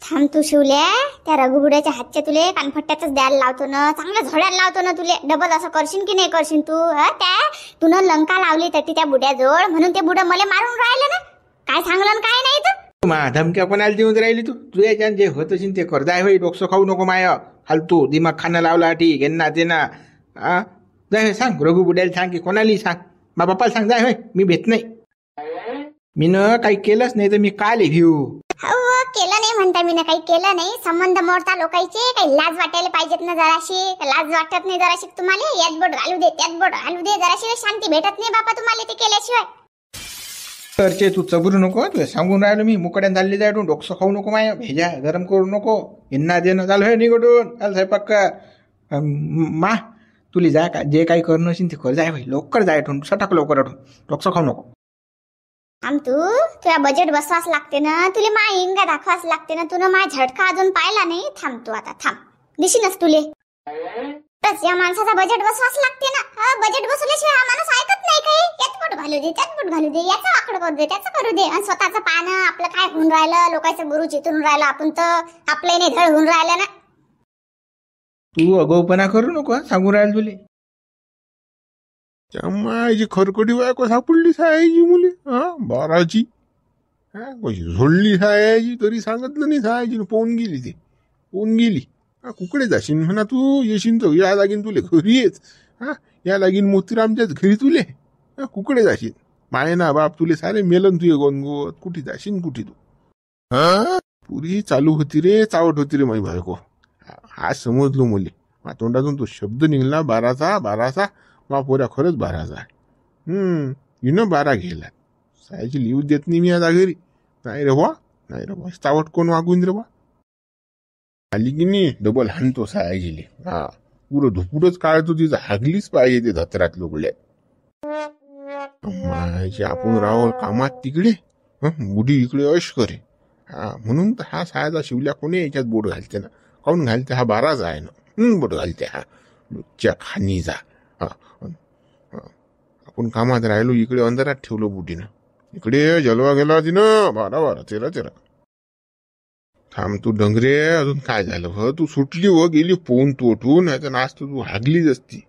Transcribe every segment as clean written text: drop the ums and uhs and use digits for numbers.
थांब तू शिवल्या, त्या रघुबुड्याच्या हातच्या तुले कानफट्ट्याच द्यायला लावतो ना, चांगलं झोड्याला लावतो ना तुले. डबल असं करशील की नाही करशील तू? त्या तुनं लंका लावली तटी त्या बुड्याजवळ, म्हणून ते बुडं मला मारून राहिलं ना. काय सांगलं आणि काय नाही तर मा धमक्या कोणाला देऊन राहिली तू याच्यान जे होत असेल ते कर. जाय होई, डोकसं खाऊ नको माय, फालतू दिमाग खाणं लावला ठीक घेणं ते ना. जाय सांग रघुबुड्याला, सांग की कोणालाही सांग, मा बापाला सांग. जाय होय, मी भेट नाही. मी न काही केलंच नाही तर मी काल घेऊ. हो केलं नाही म्हणता, मी ना काही केलं नाही. संबंध मोडता लोकांचे, काही लाज वाटायला पाहिजेत ना जराशी. लाज वाटत नाही जराशी तुम्हाला? यात बोट घालू दे त्यात बोट घालू दे, जराशी शांती भेटत नाही बापा तुम्हाला ते केल्याशिवाय. तरचे तू चबरू नको, तू सांगून राहिलो मी. मुकड्यान चालली जाय, डोकसं खाऊ नको माय, भेजा गरम करू नको. हिंना देणं चाल होय निघडून, चाल स्वयंपाक कर. मा तुला जाय का जे काही करणं असेल ते कर. जाय भाई लवकर जाय, ठेवून सटाक लवकर आठवून, डोकसं खाऊ नको. आम तू तुला बजेट बसवास लागते ना, तुला मा हिंगा दाखवास लागते ना. तुला मा झटका अजून पाहिला नाही. थांब तू आता, थांब दिशीनच तुले. बस या माणसाचा बजेट बसवास लागते ना. बजेट बसवल्याशिवाय हा माणूस ऐकत नाही. काही यात बोट घालू दे त्यात बोट घालू दे, याचं वाकड करू दे त्याचं करू दे. आणि स्वतःचं पाहणं, आपलं काय होऊन राहिलं, लोकांचं गुरु चितून राहिलं, आपण तर आपलं नाही धड होऊन राहिलं ना. तू अगोपणा करू नको, सांगून राहिल तुले. माझी खरकटी बायको सापडली सायाची मुली, बाराची कशी झोडली सायाची, तरी सांगितलं नाही सायाची. पोहून गेली, ते पोहून गेली. कुकडे जाशील म्हणा तू, येशील तर या लागीन तुले घरी येच. या लागीन मोतीरामच्याच घरी तुले. कुकडे जाशील माय ना बाप, तुले सारे मेलन तुझे गोनगोत. कुठे जाशील कुठे तू? पुरी चालू होती रे, चावट होती रे माझी बायको. आज समजलो मुले, तोंडातून तो शब्द निघला बाराचा. बाराचा मा पोऱ्या खरंच बाराचा. हिनं बारा घ्यायला सायाची लिव देत नाही मी आता घरी. नाही रे बा, नाही रे बा, चावट कोण वागून रे बा. आली की नाही डबल हाणतो सायाजीले. पुरं धुपुरच काढतो, तिचं हागलीच पाहिजे ते धत्रात लोकल्या. माझी आपण राहो कामात तिकडे, बुडी इकडे अश करे. म्हणून तर हा सायाचा शिवल्या कोणी याच्यात बोट घालते ना. काऊन घालते? हा बाराचा आहे ना, बोट घालते. हा लुच्च्या खानीचा. आपण कामात राहिलो, इकडे अंधारात ठेवलो बुटीनं. इकडे जलवा गेला तिनं, 12 13. थांब तू डंगरे, अजून काय झालं? तू सुटली व गेली पोहून तू उठून, नाही तर नाच तू हागलीच असती.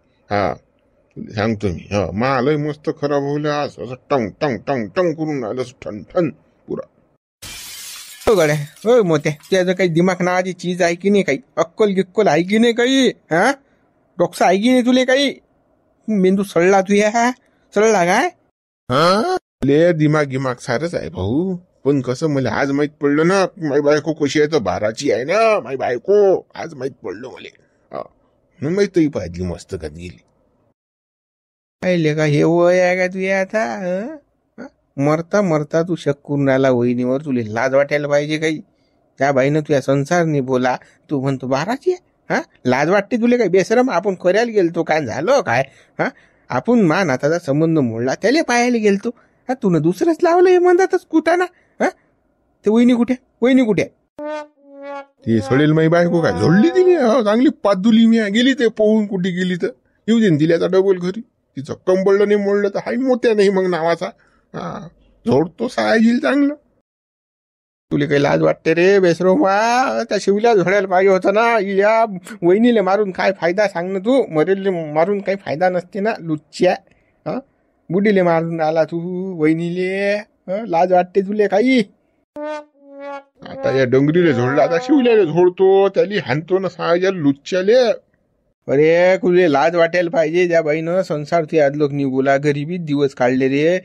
सांगतो मी. मा लय मस्त खराब होईल असं टंग टंग टंग टंग करून आलं ठन ठन पुरा. हो गड्या, हो मोत्या, त्याचं काही दिमाग नावाची चीज आहे की नाही? काही अक्कल गिक्कल आहे की नाही? काही डोकसा आहे की नाही तुले? काही मेंदू सळला तू? हा सळला काय? ले दिमाग गिमाग सारच आहे भाऊ. पण कसं मला आज माहित पडलं ना, माई बायको कशी आहे तर बाराची आहे ना माई बायको. आज माहित पडलं मला. माहितही पाहिजे मस्त कधी गेली. पाहिले का हे वय आहे का तुझ्या आता? मरता मरता तू शक करून राहिला वहिनीवर. तुला लाज वाटायला पाहिजे काही. त्या बाईनं तुझ्या संसारनी बोला, तू म्हणतो बाराची आहे. लाज वाटते तुला काही? बेसरम, आपण करायला गेलतो काय झालं काय? आपण मान आता संबंध मोडला, त्याला पाहायला गेलतो. तुनं दुसरंच लावलं हे म्हणतातच कुठाना. ते वहिनी कुठे? वहिनी कुठे? ते सडेल माई बायको काय झोडली तिने, चांगली पादुली मी गेली. ते पोहून कुठे गेली तर येऊ दे दिल्याचा डबल घरी. तिचं कंबळलं नाही मोडलं तर हाय मोत्या नाही मग नावाचा. झोडतो सायाजील चांगलं. तुला काही लाज वाटते रे बेसरो मा? त्या शिवल्या झोडायला पाहिजे होता ना. या वहिनीले मारून काय फायदा? सांग ना तू. मरेल मारून काही फायदा नसते ना लुच्च्या. बुडीले मारून आला तू वहिनीले. लाज वाटते तुले काही? आता या डोंगरीले झोडला, आता शिवल्याले झोडतो. त्याला हाणतो ना सायाच्या लुच्च्याले. अरे तुले लाज वाटायला पाहिजे. त्या बाईनं संसार ते आदलोक निघोला, गरीबीत दिवस काढले रे.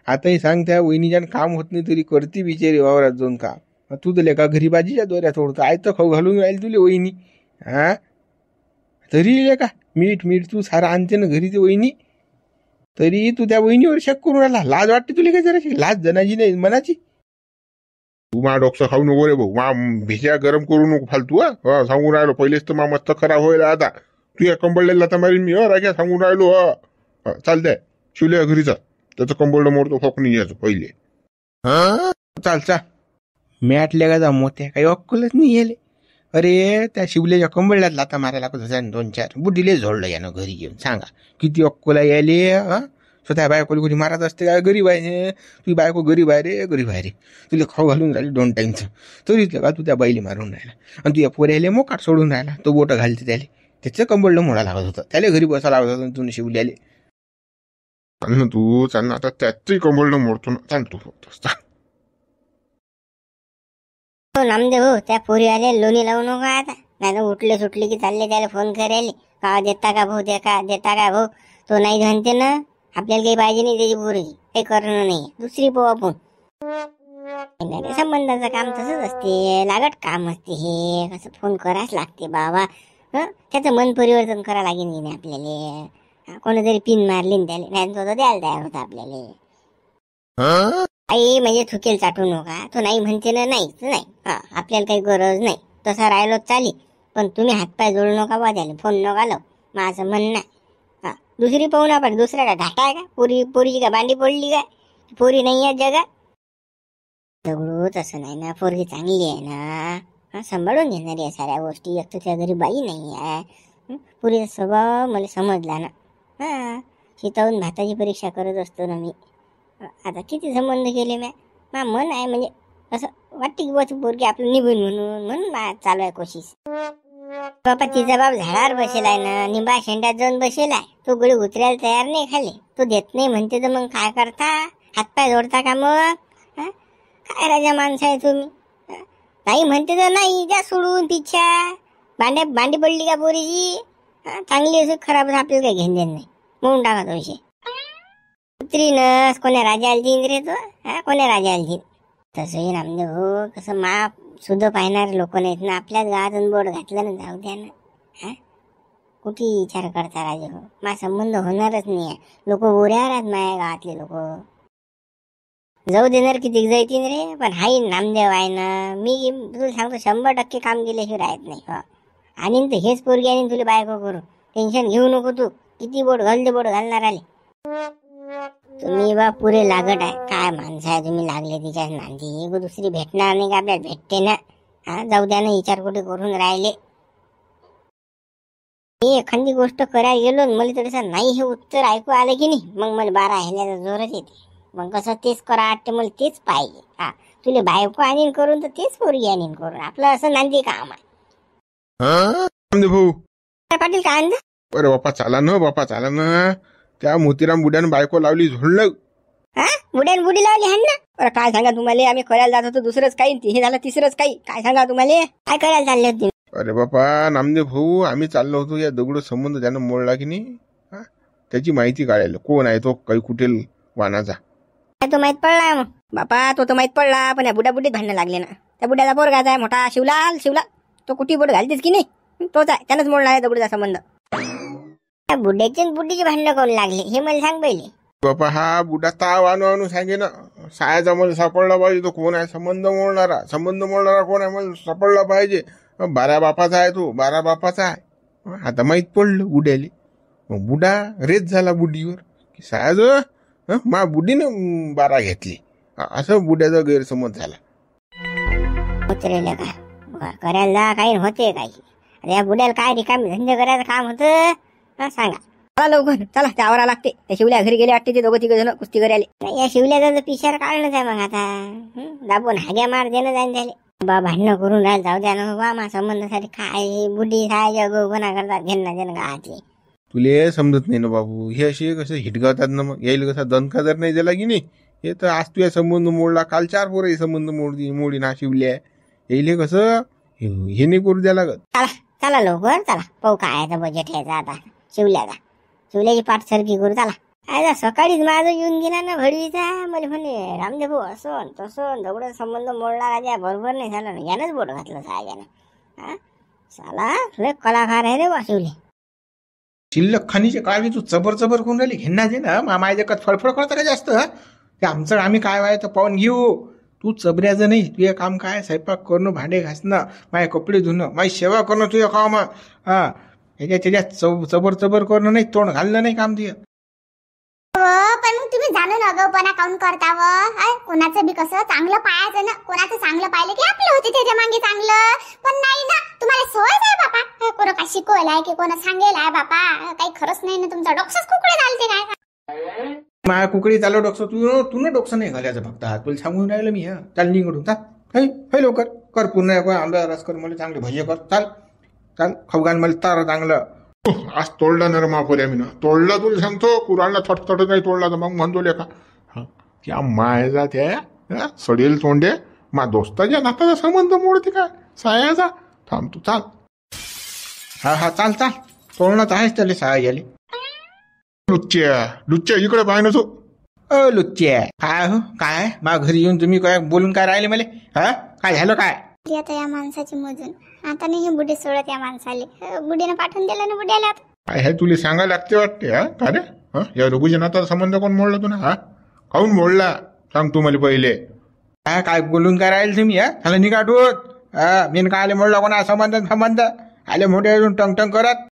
आताही सांग, त्या वहिनीच्यानं काम होत नाही तरी करती बिचारी वावरात जाऊन काम. तू तर लेका गरीबाजीच्या दोऱ्या सोडतो. आयतं खाऊ घालून राहील तुले वहिनी. तरी लेका मीठ मीठ तू सारा आणते ना घरी ते वहिनी. तरी तू त्या वहिनीवर शक करून राहिला. लाज वाटते तुला काय जराशी? लाज जनाची नाही मनाची. तू मा डोकसं खाऊ नको रे भाऊ. मा भिजा गरम करू नको फालतू. सांगून राहिलो पहिलेच तर मा मस्त खराब होईल. आता तू या कंबळलेला तर मारीन मी. राख्या सांगून राहिलो. चालतंय शिवल्या घरी चाल. त्याचं कंबळ मोडतो फोकणी यायचं पहिले. चाल चाल. मॅटल्या का मोत्या काही अक्कलच नाही येले. अरे त्या शिवल्याच्या कंबळल्यात लाता मारायला कसं 2-4 बुद्धीले झोडलं यानं घरी घेऊन. सांगा किती अक्कला यायले. स्वतः बायकोला कोणी मारत असते काय? गरीब आहे तुझी बायको, गरीब आहे रे, गरीब आहे रे. तुला खाऊ घालून राहिली 2 टाईमचं, तरी का तू त्या बाईली मारून राहिला. आणि तुझ्या पोऱ्याले मोकाट सोडून राहिला. तो बोटं घालते त्याले, त्याचं कंबळलं मोडा लागत होतं, त्याला घरी बसा लागत होतं. तुम्ही शिवल्याले चाल ना तू, चाल ना आता, त्याचंही कंबळणं मोडतो ना. चाल तू चाल. हो नामदेव हो, त्या पोरी आले लोणी लावू नका आता, नाही तर उठले सुटले की चालले त्याला फोन करायले का देता का भाऊ, देता का भाऊ. तो नाही म्हणते ना, आपल्याला काही पाहिजे नाही त्याची पोरी, काही करणं नाही, दुसरी पाहू आपण. संबंधाचं काम तसंच असते, लागत काम असते हे, कसं फोन करायच लागते बाबा. त्याचं मन परिवर्तन करा लागेल की नाही आपल्याला. कोणीतरी पिन मारली ना त्याला, नाही तो द्यायला तयार होता आपल्याला. आई म्हणजे थुकेल चाटू नका, तो नाही म्हणते ना, नाहीच नाही. आपल्याला काही गरज नाही, तसा राहिलो चाली, पण तुम्ही हातपाय जोडू नका बा त्याला, फोन नका लाव, माझं म्हणणं आहे. दुसरी पाहू ना आपण, दुसऱ्या का घाटा आहे का? पोरीची का भांडी पडली काय? पोरी नाही आहे जगात. दगडू तसं नाही ना, पोरगी चांगली आहे ना, सांभाळून घेणारी आहे साऱ्या गोष्टी. एक तर त्या घरी बाई नाही आहे. पुरीचा स्वभाव मला समजला ना. शितावून भाताची परीक्षा करत असतो ना मी. आता किती संबंध केले मा मन आहे म्हणजे असं वाटते की बस पोरगी आपलं निभून म्हणून मा चालू आहे कोशिश. बाबा तिचा बाप झाडावर बसेल आहे ना, निंबा शेंड्यात जाऊन बसेल आहे. तो गळी उतरायला तयार नाही खाली, तो देत नाही म्हणते तर मग काय करता? हातपाय जोडता का मग? काय राजा माणसं आहे तुम्ही. नाही म्हणते तर नाही, द्या सोडून पिच्छा. भांडी पडली का पोरीची? चांगली असं खराब आपल्याला काही घेण देण नाही, म्हणून टाका तो विषय. पुत्रीनस कोण्या राजाला देईन रे तो, कोण्या राजाला देईन. तसंही नामदेव हो, कसं मा सुद्धा पाहणारे लोक नाहीत ना आपल्याच गावातून बोर्ड घातलं ना, जाऊ द्या ना. कुठे विचार करता राजे हो, मा संबंध होणारच नाही आहे. लोक गोऱ्यावर आहेत माझ्या गावातले लोक. जाऊ देणार किती जायतीन रे, पण हाई नामदेव आहे ना. मी तुला सांगतो 100% काम केल्याशिवाय राहत नाही. आणि तर हेच पोरगी आणि तुला बायको करू, टेन्शन घेऊ नको तू. किती बोट घालणार आले तुम्ही बा, पुरे लागत आहे. काय माणसं आहे तुम्ही, लागले तिच्या नांदी. दुसरी भेटणार नाही का आपल्याला? भेटते ना. जाऊ द्या ना, विचार कुठे करून राहिले. मी एखादी गोष्ट करायला गेलो, मला थोडंसं नाही हे उत्तर ऐकू आलं की नाही, मग मला 12 ह्याला जोरच येते. मग कसं तेच करा वाटते मला, तेच पाहिजे. तुला बायको आणीन करून तर तेच पोरगी आणीन करून, आपलं असं नांदी काम आहे. भाऊ पाटील काय आणलं? अरे बापा चाला ना, त्या मोतीराम बुड्यानं बायको लावली झोडलं. बुडी लावली हाण ना. अरे काय सांगा तुम्हाला, आम्ही करायला जात होतो दुसरंच काही, हे झालं तिसरंच काही. काय सांगा तुम्हाला, काय करायला चालले होते? अरे बापा नामदेव भाऊ, आम्ही चाललो होतो, या दगड संबंध त्यानं मोडला की नाही, त्याची माहिती काढायला. कोण आहे तो, काही कुठेल वानाचा. तो माहित पडला मग बापा, तो माहित पडला. पण या बुड्यात भांडणं लागले ना. त्या बुड्याचा पोरगाचा आहे मोठा, शिवलाल. तो कुठे बोट घालतेस की नाही, तोच आहे. त्यानंच मोडला आहे दगडचा संबंध. त्या बुड्याची बुड्डीची भांडणं करून लागले हे मला सांग पहिले. बापा हा बुडा ताव आणू सांगे ना, सायाचा मला सापडला पाहिजे. तो कोण आहे संबंध मोडणारा कोण आहे मला सापडला पाहिजे. 12 बापाचा आहे तो, 12 बापाचा आहे. आता माहित पडलं बुड्याले. मग बुडा रेत झाला बुडीवर की सायाच मा बुडीनं 12 घेतली, असं बुड्याचा गैरसमज झाला. उतरेल का करायला जा, काही होते काही. या बुड्याला काय रिकामी धंदे करायचं काम होतं सांगा. चला लवकर, चला त्यावरा लागते. त्या शिवल्या घरी गेले वाटते ते दोघं 3 जण कुस्ती करायला. या शिवल्याचा पिशार काढणंच आहे मग आता. दाबून हाग्या मार देणं जाईन त्याले. बा भांडणं करून राहिलं, जाऊ द्या ना बा. मा संबंधासाठी काय बुड्डी काय गुन्हा करतात घेणं गावातले. तुले समजत नाही ना बाबू, हे असे कसं हिटगावतात ना. मग यायला कसा दणका जर नाही दिला की नाही, हे तर आज तुझ्या संबंध मोडला, काल 4 पोरही संबंध मोडी ना शिवल्या. यायले कसं हे नाही करू द्या लागत. चला लवकर चला, पाहू काय बजेट यायचा आता. शिवल्याची पाठ सरकी करू चला. आता सकाळीच माझं येऊन गेला ना भडवीचा. मला म्हणे रामदेव भाऊ असं तसं दगड संबंध मोडला राजा, बरोबर नाही झालं ना. यानंच बोट घातलं सायानं. साला तुला कलाकार आहे रे बा शिवले. शिल्लक खानीचे काय तू चबर करून राहिली, घेणार दे ना. मामाय जगात फळफळ करता का जास्त? ते आमचं आम्ही काय व्हायचं पाहून घेऊ. तू चबऱ्याचं नाही, तुझे काम काय? स्वयंपाक करणं, भांडे घासणं, माझे कपडे धुणं, माझी सेवा करणं तुझं काम. त्याच्यात चबर करणं नाही, तोंड घालणं नाही काम तुझं. पण मग तुम्ही जाणून अगाऊपणा काऊन करता व? कोणाचं बी कसं चांगलं पाहायचं ना. कोणाचं चांगलं पाहिलं की आपलं होते त्याच्या मागे चांगलं. पण नाही ना, तुम्हाला सवयच आहे बापा. कोणा काय शिकवलाय की कोणा सांगेलाय बापा, काही खरंच नाही ना. तुमचा डोकसाच कुकडे चालते काय. माझ्या कुकडी चालू डोकसं तू ना डोकसं नाही घालायचं फक्त हात तुला सांगून राहिलं मी हा चाल निघडून चाल हे लवकर कर पुन्हा आंब्या रस कर मला चांगले भजे कर चाल चाल खाऊ घाल मला तारा चांगलं. आज तोडला ना रे मापोऱ्या मी ना तोडला तुला सांगतो कुराणला थटथट नाही तोडला तर मग म्हणतो लेखा त्या मायचा त्या सडेल तोंडे मा दोस्ताच्या नाताचा संबंध मोडते काय सायाचा थांब तू चाल. हा चाल चाल तोडणं तर आहेच त्याला सहा गेले. लुच्च्या इकडे पाय नसो. लुच्चे काय हो काय मा घरी येऊन तुम्ही काय बोलून काय राहिले मला काय झालं काय. आता या माणसाची मोजून आता नाही हे बुढे सोडत या माणसाले बुढीनं पाठवून दिलं ना बुड्याला. काय हे तुला सांगायला लागते वाटते का रे या रघुच्या नाताचा संबंध कोण मोडला तू ना काऊन मोडला सांग तू मला पहिले. काय बोलून काय राहील तुम्ही झालं निघाटूत मी काय आले मोडला कोणा संबंध आले मोठे टंग टंग करत.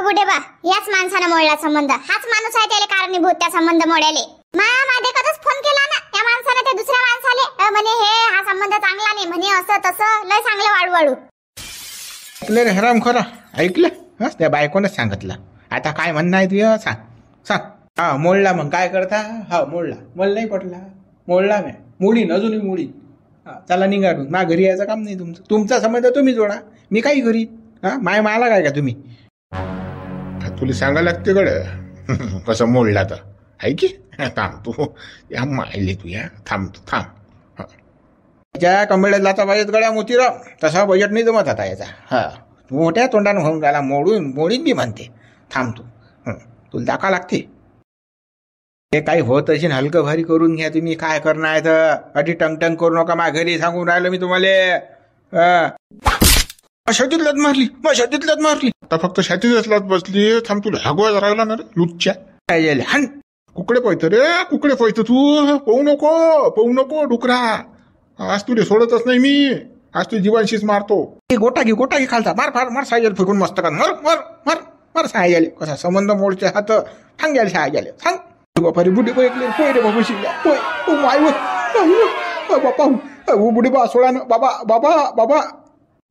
बुढे बा याच माणसानं मोडला संबंध हाच माणूस आहे त्याला कारणीभूत त्या संबंध मोडायले. माझे कधीच फोन केला ना त्या माणसाने त्या दुसऱ्या माणसाले म्हणे हे हा संबंध चांगला नाही म्हणे असं तसं लय चांगलं वाढू. ऐकलं रे हराम खरा ऐकलं त्या बायकोनच सांगितलं. आता काय म्हणणं आहे तुझं सांग मोडला मग काय करता मोडला मला नाही पटला मोडला मी मोडीन अजूनही मोडीन चला निघाडून मा घरी यायचं काम नाही तुमचा संबंध तुम्ही जोडा मी काही घरी मला काय का तुम्ही. तुला सांगायला लागते गड कसं मोडला तर आहे की थांब तू या मायले तू या थांब तू थांब. त्याच्या कंबळ्यात लाचा पाहिजेत गड्या मोतीराव तसा बजेट नाही जमत आता याचा मोठ्या तोंडानं होऊन राहिला मोडीन मी म्हणते थांब तू तुला दाखवा लागते. हे काही होत असेल हलकं भारी करून घ्या तुम्ही काय करणार आहे तर अटी टंगटंग करू नका मा घरी सांगून राहिलो मी तुम्हाला. शतीतलाच मारली आता फक्त छातीतच लात बसली थांब तुला हगवाज राहिला ना रे लुच्च्या काय झाले हान कुकडे पळतं रे कुकडे पळतं तू पाहू नको डुकरा आज तुला सोडतच नाही मी आज तू जीवांशीच मारतो. गोटा घे खालता मार सायजल फेकून मस्त का मर सायजले कसा संबंध मोडच्या हात सांगायला सायजले सांग बापारी बुढी ऐकले पोय रे बाबा शिकल्या पोय माय बापा बुढी बा सोडा ना बाबा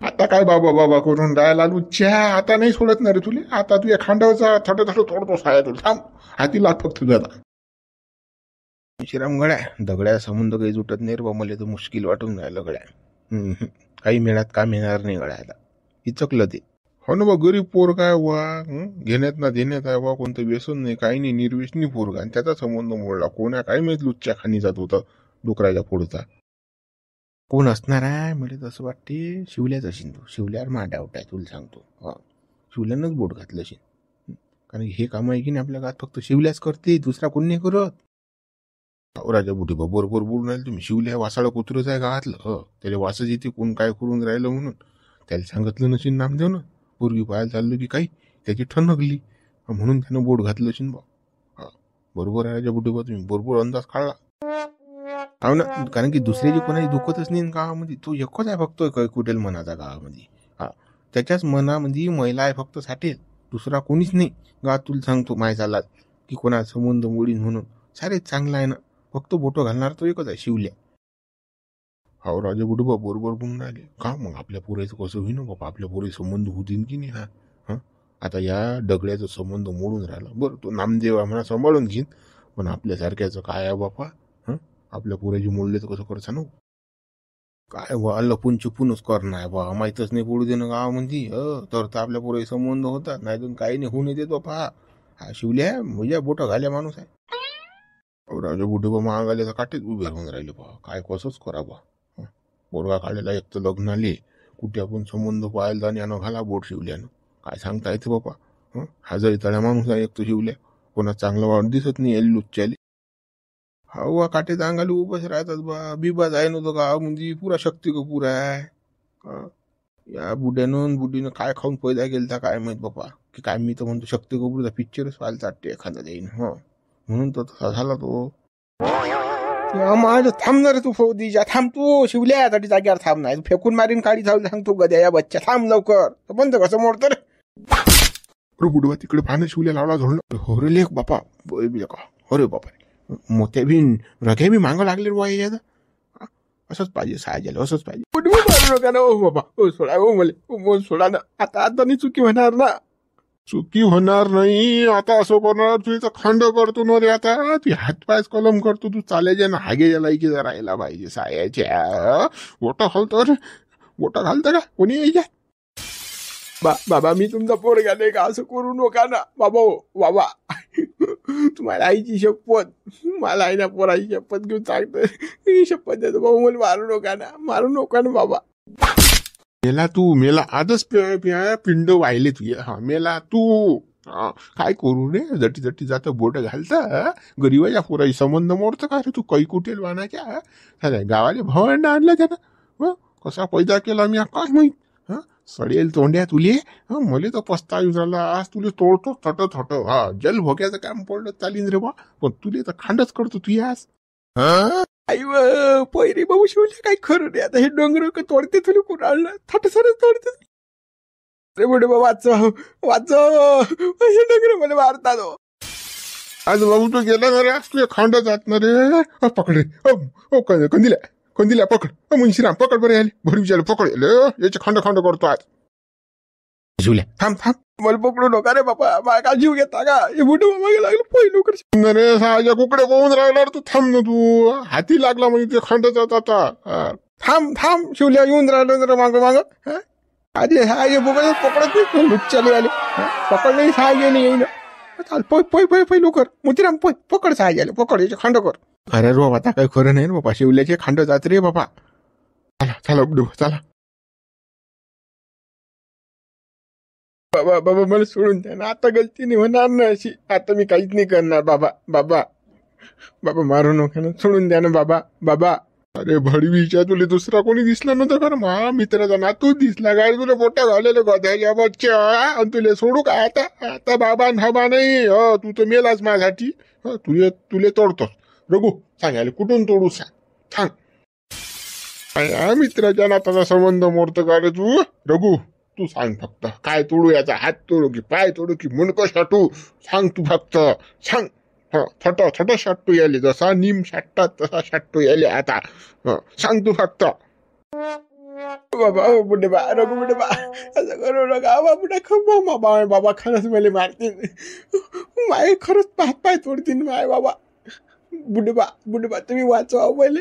आता काय बाबा करून राहायला लुच्च्या आता नाही सोडत ना रे तुले आता तू या खांडावरचा थट तोडतो साया तुला थांब हाती लाट फक्त तुझ्या श्रीराम गड्या दगड्या संबंध काही जुटत नाही रे बा मला तर मुश्किल वाटून राहिलं गड्या काही मिळत का मिळणार नाही गड्या आता इचकलं ते. हो ना बा गरीब पोर काय वा घेण्यात ना देण्यात आहे बा कोणतं व्यसन नाही काही नाही निर्व्यसनी पोरगा आणि त्याचा संबंध मोडला कोणा काय माहित लुच्च्या खाणी जात होता डुकराच्या पुढचा कोण असणार आहे मला तसं वाटते शिवल्याच असेल तू शिवल्यावर मा डाऊट आहे तुला सांगतो शिवल्यानंच बोट घातलं असेल कारण हे काम आहे की नाही आपल्या गावात फक्त शिवल्याच करते दुसरा कोण नाही करत. राजा बुढी बा बरोबर बोलून राहिले तुम्ही शिवल्या वासाळं कुत्रच आहे गावातलं त्याला वासच येते कोण काय करून राहिलं म्हणून त्याला सांगितलं नशील नामदेव ना पूर्वी पाहायला चाललो की काही त्याची ठणकली म्हणून त्यानं बोट घातलं असेल बा बरोबर आहे राजा बुढी बा तुम्ही बरोबर अंदाज काढला. हो ना कारण की दुसऱ्याची कोणाची दुखतच नाही गावामध्ये तो एकच आहे फक्त कुठेल मनाचा गावामध्ये त्याच्याच मनामध्ये महिला आहे फक्त साठेल दुसरा कोणीच नाही गावात तुला सांगतो माय चालला की कोणा संबंध मोडीन म्हणून सारेच चांगला आहे ना फक्त बोटं घालणार तो एकच आहे शिवल्या. हो राजा बुढी बा बरोबर बोलून राहिले का मग आपल्या पोराचं कसं होईन बाबा आपल्या पोरी संबंध होतील की नाही आता या दगड्याचा संबंध मोडून राहिला बरं तो नामदेव म्हणा सांभाळून घेईन पण आपल्यासारख्याचं काय आहे बापा आपल्या पोराची मोडले तर कसं करायचं ना काय बा लपून चुपूनच करणार बा माहीतच नाही पडू देणं गावामध्ये तर आपल्या पोराची संबंध होतात नाही काही नाही होऊन येते तो पहा हा शिवल्या म्हणजे बोटं घाल्या माणूस आहे. राजा बुढे बा महागाले तर काटेच उभे राहून राहिले बा काय कसंच करा बा पोरगा काढलेला एक तर लग्न आले कुठे आपण संबंध पाहायला जाण्यानं घाला बोट शिवल्यानं काय सांगता येते बापा हजारी तळ्या माणूस आहे एक तर शिवल्या कोणा चांगला वाढ दिसत नाही एल लुच्च्याले हवा काटे चांगाले उभंच राहतात बा बिबाज आहे नव्हतं गावामध्ये पुरा शक्ती का पुरा आहे या बुढीनं काय खाऊन पैदा गेलता काय माहित बापा की काय मी तर म्हणतो शक्ती कपूरचा पिक्चरच व्हायला चाटते एखादा देईन म्हणून तो तसा झाला तो थांबणार तू फौजीच्या थांब तू शिवल्यासाठी जागेवर थांब नाही फेकून मारीन काढी जाऊ सांगतो गद्या या बच्चा थांब लवकर बंद कसं मोडतं रे बुडवा तिकडे पानं शिवल्या लावला झोडलं हो रे लेख बापा अरे बापा मोठ्या बी रघ्या बी मागं लागले बा याचं असंच पाहिजे सायजाला असंच पाहिजे बाबा सोडा हो मला सोडा ना आता नाही चुकी होणार ना चुकी होणार नाही. आता असं करणार तुझं खंड करतो ना रे. आता तू हातपायच कलम करतो. तू चालायच्या ना हागे लायकीचा राहायला पाहिजे सायाच्या. गोटा घालतो रे. गोटा घालतं का कोणी यायच्या. बाबा मी तुमचा पोरगा नाही का. असं करू नका ना बाबा. हो बाबा तुम्हाला आईची शपथ. मला आईना पोराची शपथ घेऊन सांगतोय. शपथ देतो बाबा. मला मारू नका ना बाबा. मेला तू मेला. आजच पिंड वाहिले तुझे. हा मेला तू. काय करू रे. जटी जटी जात बोट घालता. गरीबाच्या पोराची संबंध मोडतं का रे तू. काही कुठेल वानाच्या गावाले भवन आणलं त्यानं. कसा पैदा केला मी काय माहित. सडेल तोंड्या तुले. मले तर पस्ताव झाला. आज तुले तोडतो थट. हा जल भोग्याचं काम पडलं चालीन रे बा. पण तुले तर खांडच करतो तू आज. आई पैरी बाबू शिवले काही खरं नाही. आता हे डोंगर तोडते तुला कुणाला. थट सरच तोडते रे मोठे बाबा. हे डोंगर मला मारतात. आज बाबू तो गेला ना रे. आज तुझ्या खांड जात ना रे. पकडे कंदिल्या पकड. मुंशीराम पकड बरे आले. भर विचार पकड याचे खंड करतो आज. झुल्या थांब मला पकडू नका रे बाबा. माझा जीव घेता का. हे मोठे बाबा लागलं पहिलं कर रे. साजा कुकडे पाहून राहिला तू. थांब ना तू. हाती लागला म्हणजे ते खंड जात आता. थांब शिवल्या येऊन राहिलो जरा माग. आधी साहाय्य बघा पकडत नाही. लुच्चाले आले पकड नाही. साहाय्य नाही येईन. चाल पै लवकर. मोतीराम पकड साहाय्य आले. पकड याचे खंड कर. अरे रो आता काही खरं नाही बाबा. शिवल्याचे खंड जात रे बाबा. चला बाबा मला सोडून द्या ना. आता गलतीने होणार ना अशी. आता मी काहीच नाही करणार बाबा. मारू नका ना. सोडून द्या ना बाबा. अरे भडवीच्या तुला दुसरा कोणी दिसला नव्हता खरं. मा मित्राचा नातूच दिसला काय. तुला पोट्या घालेलं गोध्याच्या बच्च्या. आणि तुला सोडू का आता बाबा भाबा नाही. तू तर मेलाच माझ्यासाठी. तुले तोडतोस. रघु सांगायला कुठून तोडू सांग. मित्राच्या नाताचा संबंध मोडत का रे तू. रघु तू सांग फक्त. काय तोडू. याचा हात तोडू की पाय तोडू की मुंडकं शाटू. सांग तू फक्त सांग. थट शाटू याले. जसा नीम शाटतात तसा शाटू याले आता. सांग तू फक्त. बाबा बुढे बा. रघु बुढे बा असं करू नका बाबा. बाबा खरंच मला मारतील. माय खरंच पाय तोडतील माय बाबा. बुढे बा तुम्ही वाचवा पहिले.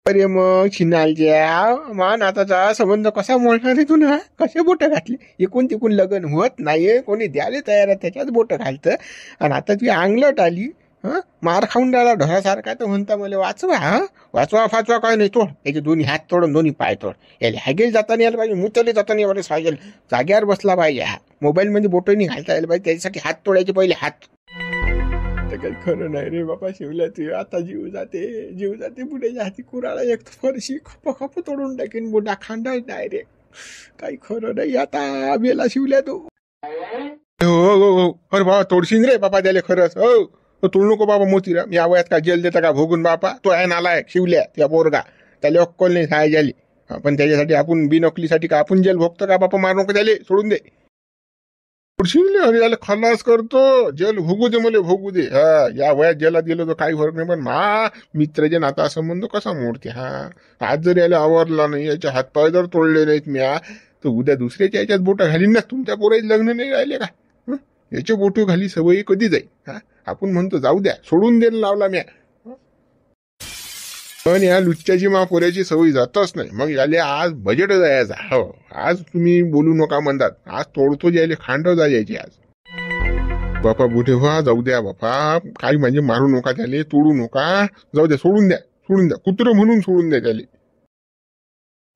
अरे मग शिनालच्या मान आताचा संबंध कसा मोडणार रे तुला. कसे बोट घातले. एकूण तिकून लग्न होत नाहीये. कोणी द्यायला तयार आहे त्याच्यात बोट घालतं. आणि आता ती अंगलट आली. मार खाऊन राहिला ढोरासारखा. तर म्हणता मला वाचवा फाचवा काय नाही. तोड याचे दोन्ही हात तोडून दोन्ही पाय तोड. याला हागेल जाताना यायला पाहिजे. मुतले जाताना याला पाहिजे. जाग्यावर बसला पाहिजे. मोबाईल मध्ये बोट नाही घालता यायला पाहिजे. त्याच्यासाठी हात तोडायचे पहिले हात. काही खरं नाही रे बाबा. शिवल्या तू आता जीव जाते बुड्याच्या हाती कुराळा. एक फरशी खप तोडून टाकीन. बुडा खांडा डायरेक्ट. काही खरं नाही आता. बेला शिवल्या तू. हो अरे बाबा तोडशीन रे बाबा त्याला खरंच. तोडू नको बाबा मोतीराम. या वयात का जेल देता का भोगून बापा. तो आहे नालायक शिवल्या त्या पोरगा. त्याला अक्कल नाही सहाय झाली. पण त्याच्यासाठी आपण बिनोकलीसाठी का आपण जेल भोगतो का बापा. मारू नको त्याले. सोडून दे. अरे याला खलास करतो. जेल भोगू दे मला भोगू दे. या वयात जेलात गेलो तर काही फरक नाही. पण मित्राचे नाता संबंध कसा मोडते. आज जर याला आवरला नाही. याचे हातपाय जर तोडले नाहीत म्या तर उद्या दुसऱ्याच्या याच्यात बोट घालीन ना. तुमच्या पोराचे लग्न नाही राहिले का. याचे बोट घाली सवयी कधी जाईल. आपण म्हणतो जाऊ द्या. सोडून द्यायला लावला म्या. पण या लुच्च्याची पोऱ्याची सवयी जातच नाही. मग याले आज बजेट जायचा. हो आज तुम्ही बोलू नका म्हणतात. आज तोडतो यायले खांड जायचे आज. बापा बुढे व्हा. जाऊ द्या बापा. काही म्हणजे मारू नका त्याले. तोडू नका. जाऊ द्या. सोडून द्या. कुत्र म्हणून सोडून द्या त्याले.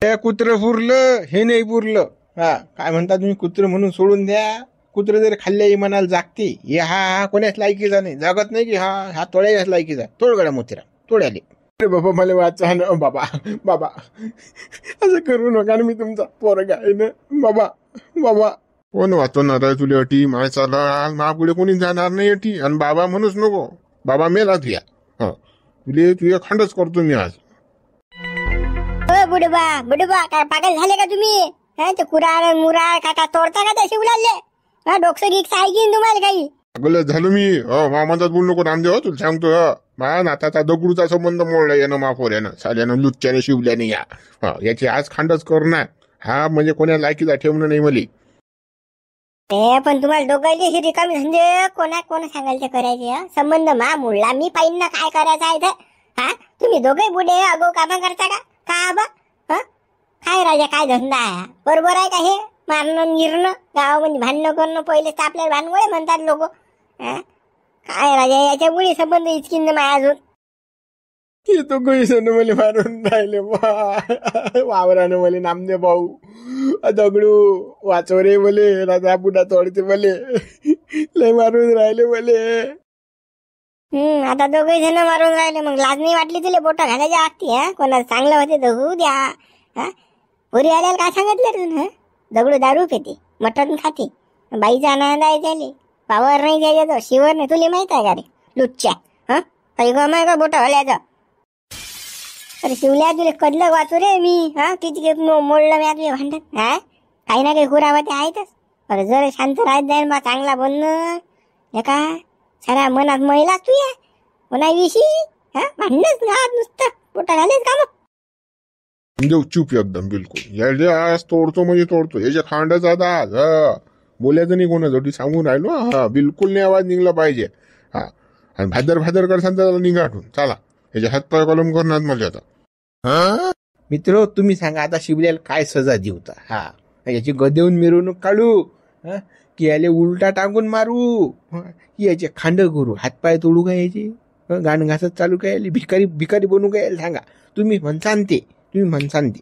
त्या कुत्र पुरलं हे नाही पुरलं. काय म्हणता तुम्ही. कुत्र म्हणून सोडून द्या. कुत्र जर खाल्ल्या इमानाला जागते. हे हा कोण्याच लायकीचा नाही. जागत नाही की हा तोड्याच्याच लायकीचा. तोड गड्या मोतीराम. तोड्याले. अरे बाबा मला वाचा ना बाबा असं करू नका ना. मी तुमचा पोरगा आहे ना बाबा. कोण वाचवणार आहे तुला अटी. माय चाला महापुढे कोणी जाणार नाही अटी. आणि बाबा म्हणूच नको. बाबा मेला तुया. तुझे खंडच करतो मी आज. बुडबा काय पागल झाले का तुम्ही. ते कुराळ मुराळ काका तोडता का त्या शिवलाले. डोकसं गिक्स आहे की तुम्हाला काही. पागल झालो मी. म्हणतात बोलू नको नामदेव. तुला सांगतो मा नाताचा दगडूचा संबंध मोडला यानं माफोऱ्यानं साल्यानं लुच्च्याने शिवल्याने. याची आज खांडच करणार. म्हणजे कोणा लायकीचा ठेवणं नाही मली. ते पण तुम्हाला दोघांची ही रिकामी म्हणजे कोण सांगायला ते करायचे हं? संबंध मा मुळला मी पाहिन ना काय करायचं आहे इथं. हा तुम्ही दोघे बुडे अगो कामा करता का बा हं? काय राजा काय धंदा आहे बरोबर आहे का हे मारणं गिरणं गावामध्ये भांडणं करणं पहिले तर आपल्याला भानगोळे म्हणतात लोक. काय राजा याच्या मुळे संबंध इचकीन माय अजून. ते तो कैसन मला मारून राहिले वावरानं मला नामदे भाऊ दगडू वाचव रे मले राजा बुडा तोडते मले लय मारून राहिले मले. आता दोघे जण मारून राहिले मग लाज नाही वाटली तुला बोट घालायच्या लागती हा कोणाला चांगलं होते तर होऊ द्या. हा पुरी आल्याला काय सांगितलं तू दगडू दारू पिते मटण खाते बाईचा आनंद आहे त्याले पावर नाही द्यायचा शिवर नाही तुला माहित आहे का रे लुच्च्या हा काही गम आहे का बोट घालायचं. अरे शिवल्या तुला कदलं वाचू रे मी हा किती मोडलं मी तुझ्या भांडत हा काही ना काही खुरावते आहेतच. अरे जर शांत राहत जाईल बा चांगला बोलणं हे का सारा मनात महिला तू या कोणाविषयी हा भांडणच राहत नुसतं पोटा घालेच का मग. देऊ चूप एकदम बिलकुल याच्या आज तोडतो म्हणजे तोडतो याच्या खांडाचा दाज बोलायचं नाही कोणासाठी सांगून राहिलो. हा बिलकुल नाही आवाज निघला पाहिजे. हा आणि भादर करसान त्याला निघाटून चला याच्या हातपाय कलम करणार मला आता. मित्र तुम्ही सांगा आता शिवल्याला काय सजा देऊता. हा याची गदेऊन मिरवणूक काढू की याले उलटा टाकून मारू की याचे खांड करू हातपाय तोडू का याचे गाण घासत चालू काय याले भिकारी बनू काय याला सांगा. तुम्ही म्हणसान ते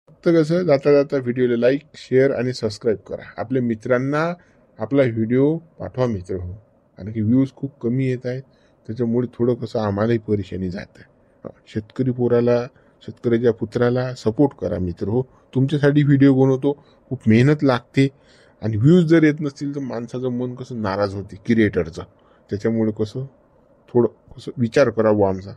फक्त कसं जाता जाता व्हिडिओला लाईक शेअर आणि सबस्क्राईब करा. आपल्या मित्रांना आपला व्हिडिओ पाठवा मित्र हो कारण की व्ह्यूज खूप कमी येत आहेत त्याच्यामुळे थोडं कसं आम्हालाही परेशानी जात आहे. शेतकरी पोराला शेतकऱ्याच्या पुत्राला सपोर्ट करा मित्र हो. तुमच्यासाठी व्हिडिओ बनवतो खूप मेहनत लागते आणि व्ह्यूज जर येत नसतील तर माणसाचं मन कसं नाराज होते क्रिएटरचं. त्याच्यामुळे कसं थोडं कसं विचार करा आमचा.